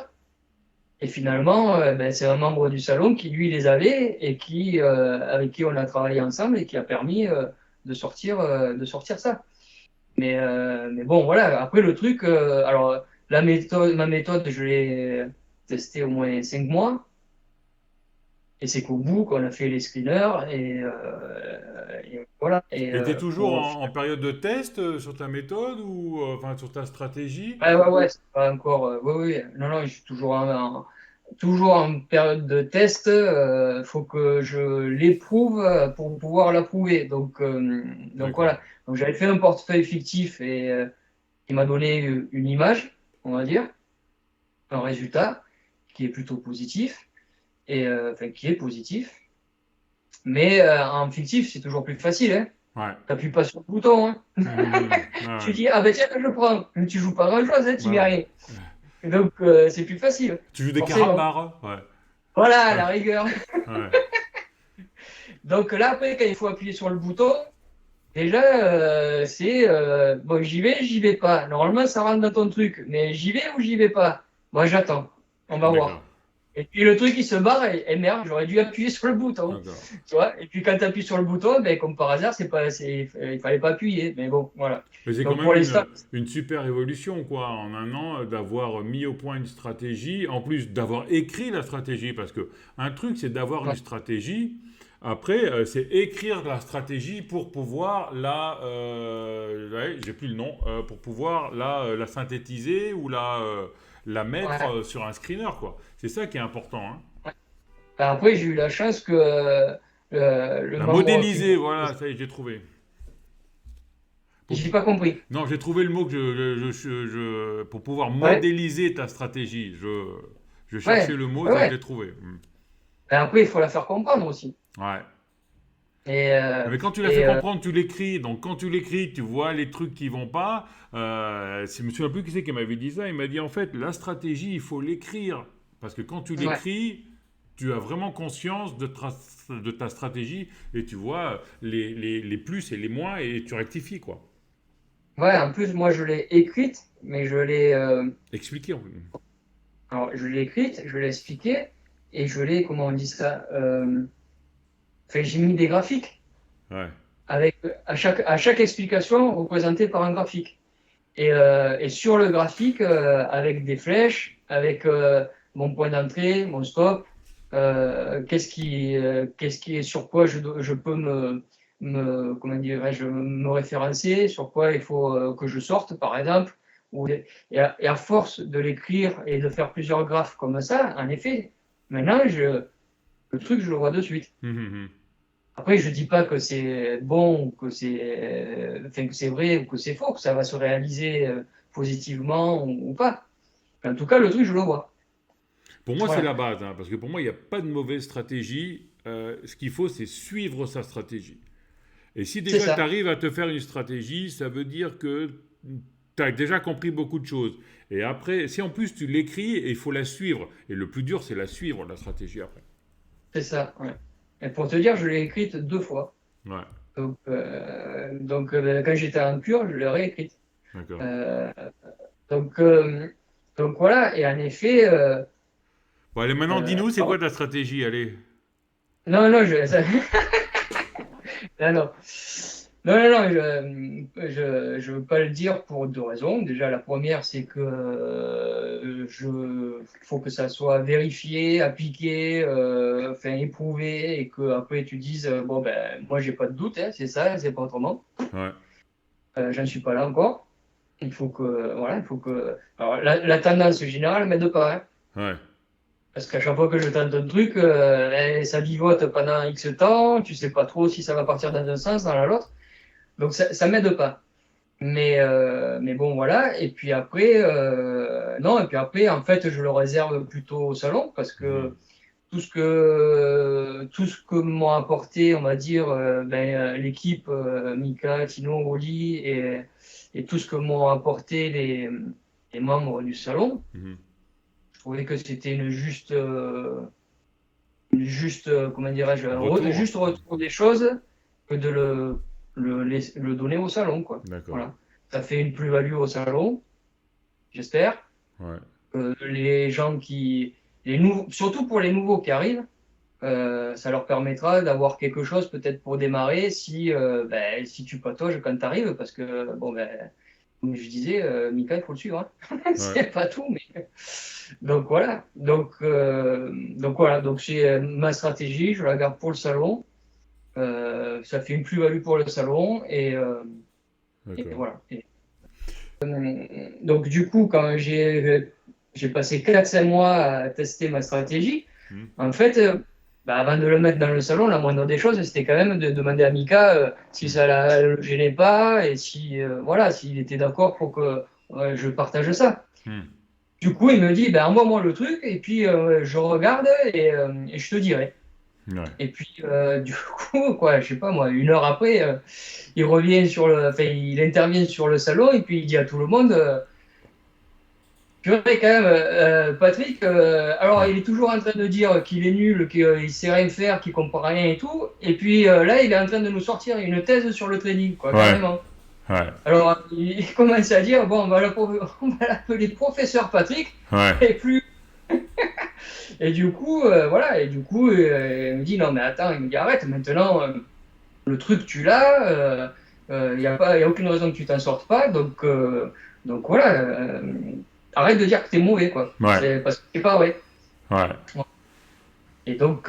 S2: et finalement, c'est un membre du salon qui, lui, les avait, et avec qui on a travaillé ensemble, et qui a permis de sortir ça. Mais bon, voilà. Après, le truc, alors, ma méthode, je l'ai testée au moins 5 mois. Et c'est qu'au bout qu'on a fait les screeners. Et voilà.
S1: Et tu es toujours en période de test sur ta méthode ou enfin sur ta stratégie?
S2: Ouais, ouais, ouais, c'est pas encore. Oui, oui. Non, non, je suis toujours en période de test. Faut que je l'éprouve pour pouvoir l'approuver. Donc
S1: D'accord.
S2: voilà. Donc j'avais fait un portefeuille fictif et il m'a donné une image, on va dire, un résultat qui est plutôt positif enfin qui est positif. Mais en fictif, c'est toujours plus facile, hein.
S1: Ouais.
S2: T'appuies pas sur le bouton, hein.
S1: Mhm. Ouais.
S2: Tu dis, ah ben tiens, je prends. Mais tu joues pas grand-chose, hein, tu
S1: Ouais,
S2: mets
S1: ouais.
S2: rien. Et donc, c'est plus facile,
S1: Tu joues des
S2: forcément.
S1: carambars? Ouais.
S2: Voilà,
S1: Ouais.
S2: la rigueur.
S1: Ouais.
S2: Donc là, après, quand il faut appuyer sur le bouton, déjà, c'est bon, j'y vais pas. Normalement, ça rentre dans ton truc, mais j'y vais ou j'y vais pas? Moi, j'attends. On va
S1: D'accord.
S2: voir. Et puis le truc, il se barre et merde, j'aurais dû appuyer sur le bouton.
S1: D'accord.
S2: Tu vois? Et puis quand tu appuies sur le bouton, comme par hasard, il fallait pas appuyer. Mais bon, voilà.
S1: Mais c'est quand
S2: Donc
S1: même
S2: pour l'instant,
S1: une super évolution, quoi, en un an, d'avoir mis au point une stratégie, en plus d'avoir écrit la stratégie, parce que un truc, c'est d'avoir une
S2: ouais,
S1: stratégie. Après, c'est écrire la stratégie pour pouvoir ouais, j'ai plus le nom, pour pouvoir la synthétiser ou la mettre
S2: ouais.
S1: sur un screener, quoi. C'est ça qui est important, hein.
S2: Après, j'ai eu la chance que le
S1: La
S2: membre qui
S1: modéliser, voilà, ça y est, j'ai trouvé. Pour-
S2: j'ai pas compris.
S1: Non, j'ai trouvé le mot que pour pouvoir
S2: Ouais,
S1: modéliser ta stratégie. Je cherchais
S2: ouais,
S1: le mot,
S2: ouais,
S1: ça je
S2: ouais.
S1: l'ai trouvé. Hmm.
S2: Après, il faut la faire comprendre aussi.
S1: Ouais.
S2: Et, euh,
S1: Mais quand tu la fais
S2: et
S1: comprendre, tu l'écris. Donc quand tu l'écris, tu vois les trucs qui vont pas. Je me souviens plus qui c'est qui m'avait dit ça. Il m'a dit en fait, la stratégie, il faut l'écrire. Parce que quand tu
S2: ouais,
S1: l'écris, tu as vraiment conscience de ta stratégie et tu vois les plus et les moins et tu rectifies, quoi.
S2: ouais. En plus, moi, je l'ai écrite, mais
S1: Expliquer.
S2: alors, je l'ai écrite, je l'ai expliquée, et comment on dit ça? Enfin, j'ai mis des graphiques
S1: Ouais.
S2: avec à chaque explication représentée par un graphique. Et sur le graphique, avec des flèches, avec mon point d'entrée, mon stop, qu'est-ce qui est sur quoi je peux comment dirais-je, me référencer, sur quoi il faut que je sorte, par exemple. Et à force de l'écrire et de faire plusieurs graphes comme ça, en effet, maintenant, le truc, je le vois de suite.
S1: Hum, hum, hum.
S2: Après, je dis pas que c'est bon, enfin, que c'est vrai ou que c'est faux, que ça va se réaliser positivement ou pas. En tout cas, le truc, je le vois.
S1: Pour moi, c'est
S2: Voilà.
S1: la base, hein, parce que pour moi, il n'y a pas de mauvaise stratégie. Ce qu'il faut, c'est suivre sa stratégie. Et si
S2: C'est
S1: déjà tu
S2: ça.
S1: arrives à te faire une stratégie, ça veut dire que tu as déjà compris beaucoup de choses. Et après, si en plus tu l'écris, il faut la suivre. Et le plus dur, c'est la suivre, la stratégie après.
S2: C'est ça. Ouais. Et pour te dire, je l'ai écrite 2 fois.
S1: Ouais,
S2: Quand j'étais en cure, je l'ai réécrite.
S1: d'accord.
S2: Euh, donc, euh, donc voilà. Et en effet,
S1: Bon, allez, maintenant, dis-nous, c'est
S2: alors,
S1: quoi ta stratégie? Allez.
S2: non, non, non, non. Non, non, non, je veux pas le dire pour 2 raisons. Déjà, la première, c'est que faut que ça soit vérifié, appliqué, enfin éprouvé, et que après tu dises bon ben moi j'ai pas de doute, hein, c'est ça, c'est pas autrement.
S1: Ouais,
S2: J'en suis pas là encore. Il faut que voilà, il faut que alors la tendance générale m'aide pas, hein.
S1: ouais.
S2: Parce qu'à chaque fois que je tente un truc, ça vivote pendant X temps, tu sais pas trop si ça va partir dans un sens, dans l'autre. Donc ça m'aide pas. Mais bon, voilà. Et puis après, non, et puis après, en fait, je le réserve plutôt au salon parce
S1: Mhm.
S2: que tout ce que m'ont apporté, on va dire, l'équipe, Mika, Tino, Oli, et tout ce que m'ont apporté les membres du salon,
S1: Mhm.
S2: je trouvais que c'était une juste, comment dirais-je,
S1: Retour.
S2: juste retour des choses que de le donner au salon, quoi.
S1: D'accord.
S2: Voilà. Ça fait une plus-value au salon, j'espère.
S1: Ouais.
S2: Les gens surtout pour les nouveaux qui arrivent, ça leur permettra d'avoir quelque chose peut-être pour démarrer si tu patauges quand tu arrives, parce que, bon, comme je disais, Mika, il faut le suivre, hein.
S1: Ouais.
S2: C'est pas tout, mais. Donc voilà. Donc c'est ma stratégie, je la garde pour le salon. Ça fait une plus-value pour le salon et
S1: D'accord.
S2: voilà. Donc du coup, quand j'ai passé 4 5 mois à tester ma stratégie,
S1: Mhm.
S2: en fait, avant de le mettre dans le salon, la moindre des choses, c'était quand même de demander à Mika si
S1: Mhm.
S2: ça ne le gênait pas et si voilà, s'il était d'accord pour que je partage ça.
S1: Mhm.
S2: Du coup, il me dit, ben, envoie-moi le truc, et puis je regarde et je te dirai.
S1: Ouais.
S2: Et puis, du coup, quoi, je sais pas moi, 1 heure après, il revient enfin, il intervient sur le salon, et puis il dit à tout le monde, purée, quand même, Patrick, alors
S1: Ouais.
S2: il est toujours en train de dire qu'il est nul, qu'il sait rien faire, qu'il comprend rien et tout, et puis là, il est en train de nous sortir une thèse sur le trading, quoi,
S1: Ouais.
S2: carrément.
S1: Ouais.
S2: Alors, il commence à dire, bon, on va l'appeler professeur Patrick,
S1: Ouais.
S2: et plus. Et du coup, voilà, et du coup, il me dit, non, mais attends, il me dit, arrête, maintenant, le truc, tu l'as, y a aucune raison que tu t'en sortes pas, donc voilà, arrête de dire que t'es mauvais, quoi.
S1: Ouais.
S2: C'est parce que c'est pas vrai.
S1: Ouais.
S2: Et donc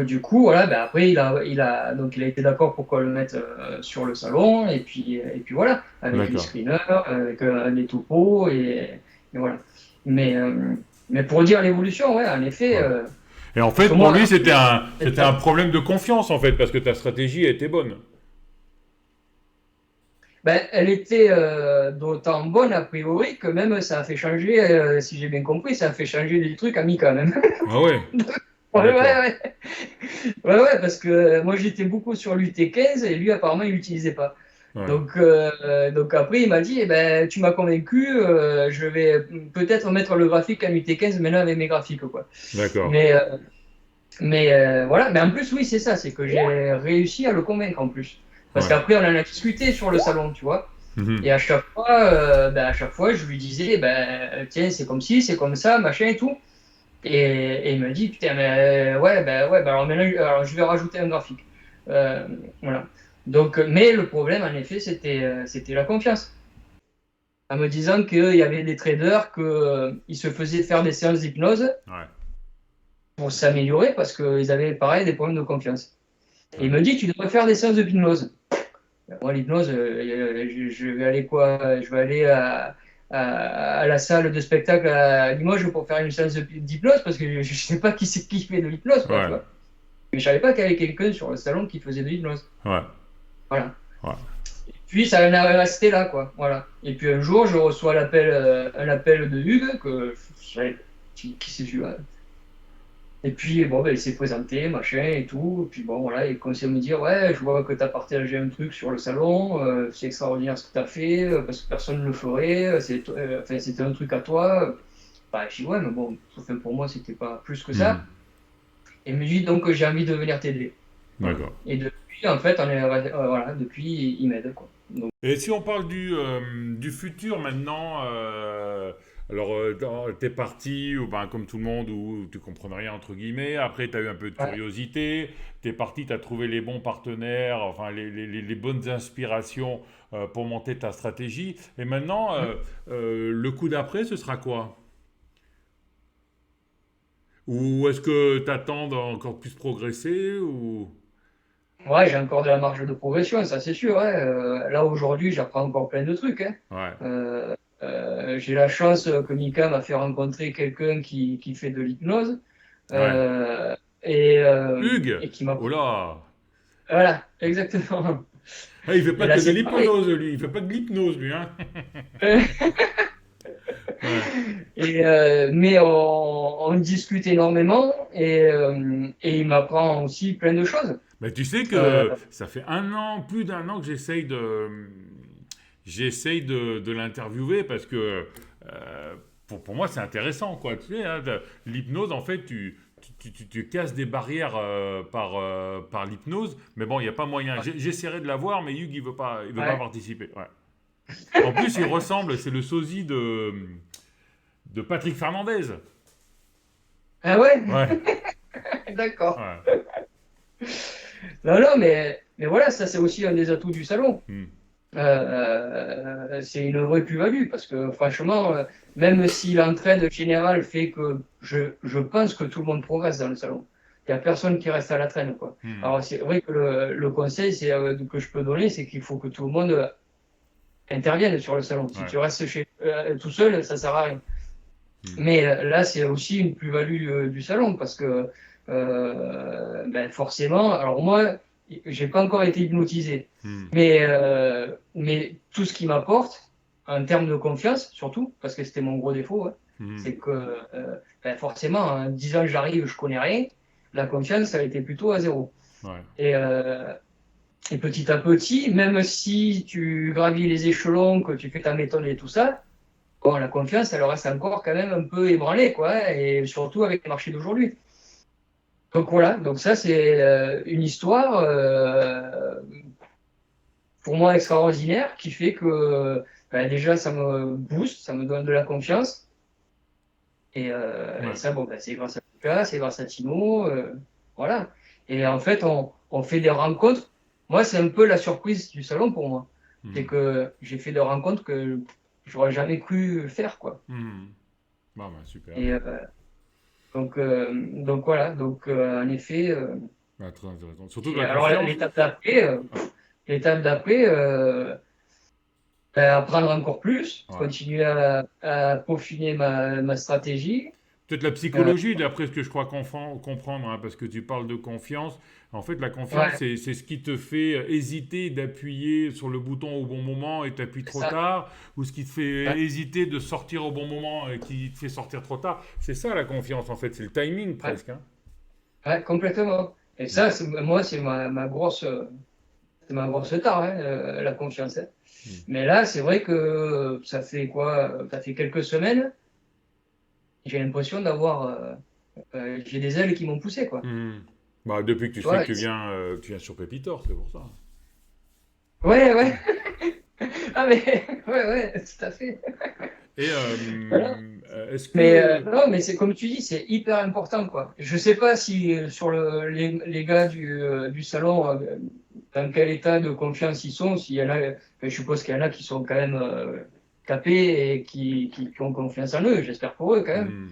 S2: du coup, voilà, ben après, il a été d'accord pour qu'on le mette sur le salon, et puis voilà, avec les
S1: D'accord.
S2: screeners, avec les topos, et voilà. Mais, euh, mais pour dire l'évolution, ouais, en effet,
S1: Ouais. Et en
S2: parce que
S1: fait, pour
S2: moi,
S1: lui, c'était un problème de confiance, en fait, parce que ta stratégie était bonne.
S2: ben, elle était d'autant bonne a priori que même ça a fait changer, si j'ai bien compris, ça a fait changer des trucs à Mika même.
S1: Ah ouais.
S2: Ouais, ouais,
S1: D'accord.
S2: ouais. Ouais, ouais, parce que moi j'étais beaucoup sur l'UT15 et lui apparemment il l'utilisait pas.
S1: Ouais.
S2: Donc après il m'a dit, eh ben, tu m'as convaincu, je vais peut-être mettre le graphique en UT15 maintenant avec mes graphiques, quoi.
S1: D'accord.
S2: Mais voilà, mais en plus oui c'est ça, c'est que j'ai réussi à le convaincre en plus. Parce
S1: Ouais.
S2: qu'après on en a discuté sur le salon, tu vois.
S1: Mhm.
S2: Et à chaque fois, je lui disais, tiens, c'est comme ci, c'est comme ça, machin et tout. Et il me dit, putain, mais ouais, alors maintenant, alors, je vais rajouter un graphique. Euh, voilà. Donc, mais le problème, en effet, c'était la confiance. En me disant qu'il y avait des traders ils se faisaient faire des séances d'hypnose
S1: Ouais.
S2: pour s'améliorer parce qu'ils avaient, pareil, des problèmes de confiance. Et il
S1: Ouais.
S2: me dit, tu devrais faire des séances d'hypnose. Moi, l'hypnose, je vais aller quoi? Je vais aller à la salle de spectacle à Limoges pour faire une séance d'hypnose parce que je ne sais pas qui c'est qui fait de l'hypnose, quoi, tu
S1: Ouais.
S2: vois. Mais je savais pas qu'il y avait quelqu'un sur le salon qui faisait de l'hypnose.
S1: Ouais.
S2: Voilà.
S1: Ouais.
S2: Puis ça en est resté là, quoi. Voilà. Et puis un jour, je reçois un appel de Hugues, que je savais qui c'est celui-là. Et puis, bon, il s'est présenté, machin et tout. Et puis, bon, voilà, il commençait à me dire, ouais, je vois que tu as partagé un truc sur le salon, c'est extraordinaire ce que tu as fait, parce que personne ne le ferait, enfin, c'était un truc à toi. Bah, je dis, ouais, mais bon, enfin, pour moi, c'était pas plus que ça.
S1: Mhm.
S2: Et il me dit, donc, j'ai envie de venir t'aider. Voilà.
S1: D'accord.
S2: Et depuis, en fait, voilà, depuis, il m'aide, quoi. Donc,
S1: Et si on parle du futur maintenant, alors t'es parti, ou ben, comme tout le monde, où tu comprenais rien entre guillemets, après tu as eu un peu de
S2: ouais.
S1: curiosité, t'es parti, tu as trouvé les bons partenaires, enfin les bonnes inspirations pour monter ta stratégie, et maintenant le coup d'après, ce sera quoi? Ou est-ce que tu attends d'encore plus progresser ou...
S2: Ouais, j'ai encore de la marge de progression, ça c'est sûr, ouais. Là, aujourd'hui, j'apprends encore plein de trucs, hein.
S1: Ouais,
S2: j'ai la chance que Mika m'a fait rencontrer quelqu'un qui fait de l'hypnose
S1: Ouais.
S2: euh, et, euh,
S1: Hugues!
S2: et qui m'a...
S1: Oh là!
S2: Voilà, exactement.
S1: Ah, il fait
S2: Et
S1: pas
S2: là,
S1: que de
S2: c'est pareil.
S1: l'hypnose, lui. Il fait pas que de l'hypnose, lui, hein. Ouais.
S2: Mais on discute énormément et il m'apprend aussi plein de choses.
S1: Mais tu sais
S2: Euh,
S1: que ça fait un an, plus d'un an que j'essaye de l'interviewer parce que pour moi c'est intéressant quoi. Tu sais, hein, l'hypnose en fait tu casses des barrières par l'hypnose, mais bon il n'y a pas moyen. J'essaierai de la voir, mais Hugh il veut pas
S2: ouais.
S1: participer. Ouais. En plus il ressemble, c'est le sosie de Patrick Fernandez.
S2: Ah ouais,
S1: Ouais.
S2: d'accord.
S1: Ouais.
S2: Non, non, mais voilà, ça c'est aussi un des atouts du salon.
S1: Hmm.
S2: C'est une vraie plus-value parce que franchement, même si l'entraide générale fait que je pense que tout le monde progresse dans le salon. Il n'y a personne qui reste à la traîne, quoi.
S1: Hmm.
S2: Alors c'est vrai que le conseil que je peux donner, c'est qu'il faut que tout le monde intervienne sur le salon. Si
S1: Ouais.
S2: tu restes tout seul, ça sert à rien.
S1: Hmm.
S2: Mais là, c'est aussi une plus-value du salon parce que ben forcément, alors moi, j'ai pas encore été hypnotisé,
S1: Hmm.
S2: mais tout ce qui m'apporte, en termes de confiance, surtout, parce que c'était mon gros défaut, hein,
S1: Hmm.
S2: c'est que ben forcément, en 10 ans, j'arrive, je connais rien, la confiance, ça a été plutôt à zéro.
S1: Ouais.
S2: Et, euh, et petit à petit, même si tu gravis les échelons, que tu fais ta méthode et tout ça, bon, la confiance, elle reste encore quand même un peu ébranlée, quoi, et surtout avec les marchés d'aujourd'hui. Donc voilà, donc ça c'est une histoire pour moi extraordinaire qui fait que déjà ça me booste, ça me donne de la confiance. Et
S1: Ouais.
S2: ça, bon, c'est grâce à Lucas, c'est grâce à Timo, voilà. Et en fait, on fait des rencontres. Moi, c'est un peu la surprise du salon pour moi. C'est
S1: Hmm.
S2: que j'ai fait des rencontres que j'aurais jamais cru faire, quoi.
S1: Hmm. Bon, bah, super.
S2: Et donc voilà, donc en effet.
S1: Ah, très intéressant. Surtout que
S2: Et
S1: la
S2: alors
S1: confiance.
S2: l'étape d'après, apprendre encore plus,
S1: Ouais.
S2: continuer à peaufiner ma stratégie.
S1: Peut-être la
S2: Euh,
S1: psychologie, d'après ce que je crois comprendre, hein, parce que tu parles de confiance. En fait, la confiance,
S2: ouais,
S1: c'est ce qui te fait hésiter d'appuyer sur le bouton au bon moment et t'appuies
S2: c'est
S1: trop
S2: ça.
S1: tard, ou ce qui te
S2: Ouais,
S1: fait hésiter de sortir au bon moment et qui te fait sortir trop tard. C'est ça la confiance, en fait. C'est le timing
S2: ouais,
S1: presque. Hein.
S2: ouais, complètement. Et
S1: Mm.
S2: ça, moi, c'est ma grosse tare, hein, la confiance, hein.
S1: Mm.
S2: Mais là, c'est vrai que ça fait quoi? Ça fait quelques semaines. J'ai l'impression j'ai des ailes qui m'ont poussé, quoi.
S1: Mm. Bah, depuis que tu
S2: Tu
S1: sais
S2: vois?
S1: que tu viens sur Pépitor, c'est pour ça.
S2: Ouais, ouais.
S1: Mm.
S2: Ah, mais, ouais, ouais, tout à fait.
S1: Et
S2: Voilà.
S1: est-ce
S2: Mais
S1: que...
S2: non, mais c'est comme tu dis, c'est hyper important, quoi. Je sais pas si sur les gars du salon, dans quel état de confiance ils sont, s'il y en a, je suppose qu'il y en a qui sont quand même capés et qui ont confiance en eux, j'espère pour eux quand même.
S1: Mm.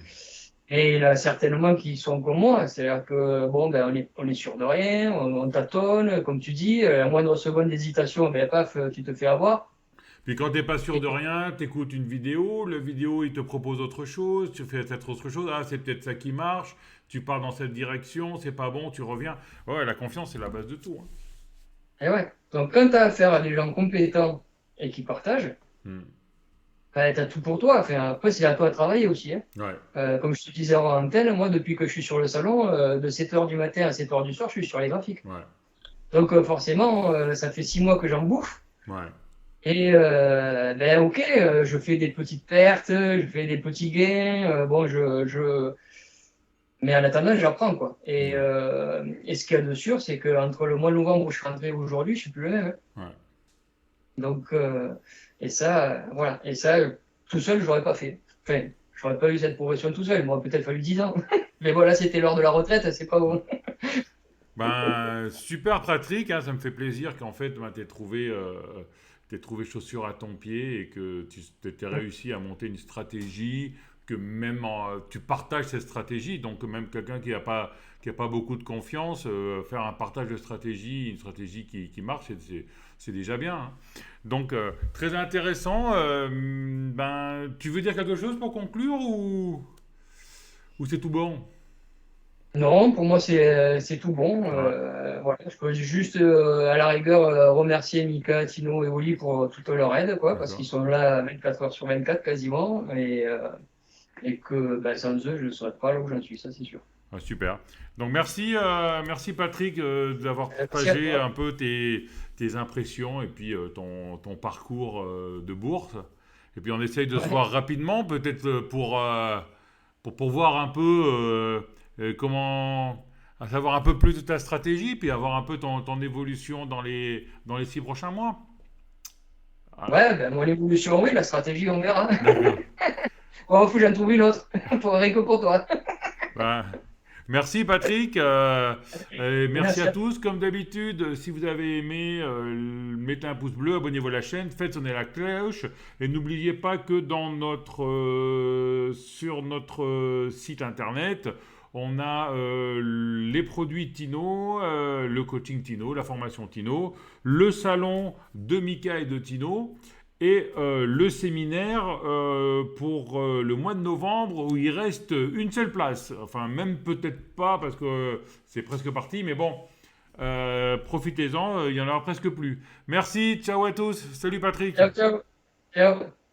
S2: Et il y en a certainement qui sont comme moi, c'est-à-dire que bon, ben, on est sûr de rien, on tâtonne, comme tu dis, la moindre seconde d'hésitation, ben paf, tu te fais avoir.
S1: Puis quand t'es pas sûr
S2: Et,
S1: de rien, t'écoutes une vidéo, le vidéo il te propose autre chose, tu fais peut-être autre chose, ah c'est peut-être ça qui marche, tu pars dans cette direction, c'est pas bon, tu reviens. Ouais, la confiance c'est la base de tout. Hein.
S2: et ouais. Donc quand tu as affaire à des gens compétents et qui partagent,
S1: Hmm.
S2: ben, tu as tout pour toi. Enfin, après, c'est à toi de travailler aussi, hein.
S1: Ouais,
S2: Comme je te disais en antenne, moi, depuis que je suis sur le salon, de 7h du matin à 7h du soir, je suis sur les graphiques.
S1: ouais,
S2: Donc forcément, ça fait 6 mois que j'en bouffe.
S1: ouais.
S2: Et ben ok, je fais des petites pertes, je fais des petits gains. Bon, mais en attendant, j'apprends quoi.
S1: Ouais,
S2: Et ce qu'il y a de sûr, c'est qu'entre le mois de novembre où je suis rentré et aujourd'hui, je suis plus le même, hein.
S1: ouais.
S2: Donc, et ça, voilà. Et ça, tout seul, je l'aurais pas fait. Enfin, j'aurais pas eu cette progression tout seul. Il m'aurait peut-être fallu 10 ans. Mais voilà, c'était l'heure de la retraite, c'est pas
S1: Ouais.
S2: bon.
S1: Ben, super Patrick, hein, ça me fait plaisir qu'en fait ben, t'aies trouvé chaussure à ton pied et que tu t'aies réussi à monter une stratégie que même tu partages cette stratégie. Donc même quelqu'un qui a pas beaucoup de confiance, faire un partage de stratégie, une stratégie qui marche, c'est déjà bien, hein. Donc très intéressant. Ben, tu veux dire quelque chose pour conclure ou c'est tout bon?
S2: Non, pour moi, c'est tout bon.
S1: Ouais,
S2: Voilà, je peux juste, à la rigueur, remercier Mika, Tino et Oli pour toute leur aide, quoi, parce qu'ils
S1: d'accord.
S2: sont là 24 heures sur 24 quasiment, et que bah, sans eux, je ne serais pas là où j'en suis, ça c'est sûr.
S1: Ah, super. Donc merci, merci Patrick d'avoir
S2: Merci à
S1: partagé
S2: toi.
S1: un peu tes impressions et puis ton parcours de bourse. Et puis on essaye de se
S2: Ouais.
S1: voir rapidement, peut-être pour voir un peu comment, à savoir un peu plus de ta stratégie, puis avoir un peu ton évolution dans les 6 prochains mois. Ah,
S2: Ouais, ben, mon évolution, oui, la stratégie, on verra.
S1: d'accord.
S2: Bon, faut que j'en trouve une autre, rien que pour toi.
S1: Ben, merci Patrick, et merci
S2: Merci
S1: à
S2: à toi.
S1: tous. Comme d'habitude, si vous avez aimé, mettez un pouce bleu, abonnez-vous à la chaîne, faites sonner la cloche et n'oubliez pas que sur notre site internet, on a les produits Tino, le coaching Tino, la formation Tino, le salon de Mika et de Tino et le séminaire pour le mois de novembre où il reste une seule place. Enfin, même peut-être pas parce que c'est presque parti, mais bon, profitez-en, il y en aura presque plus. Merci, ciao à tous. Salut Patrick.
S2: Ciao, ciao. Ciao.